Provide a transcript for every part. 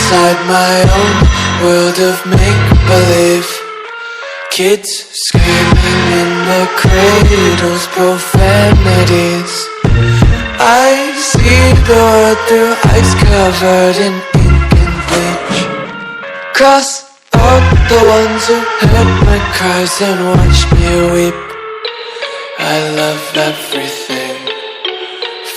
inside my own world of make-believe. Kids screaming in their cradles, profanities. I see the world through ice covered in ink and bleach. Cross out the ones who heard my cries and watched me weep. I love everything.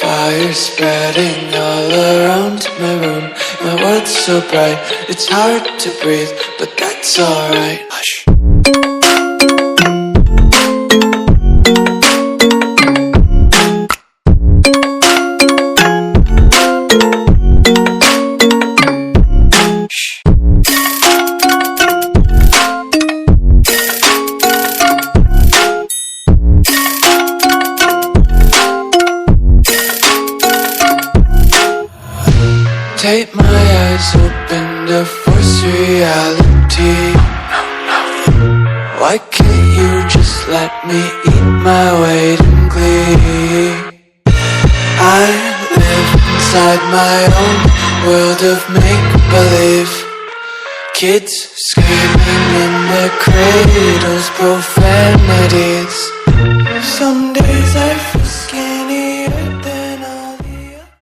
Fire spreading all around my room. My world's so bright, it's hard to breathe, but that's alright. Hush. Take my eyes open to force reality. Why can't you just let me eat my weight in glee? I live inside my own world of make-believe. Kids screaming in their cradles, profanities. Some days I feel scared.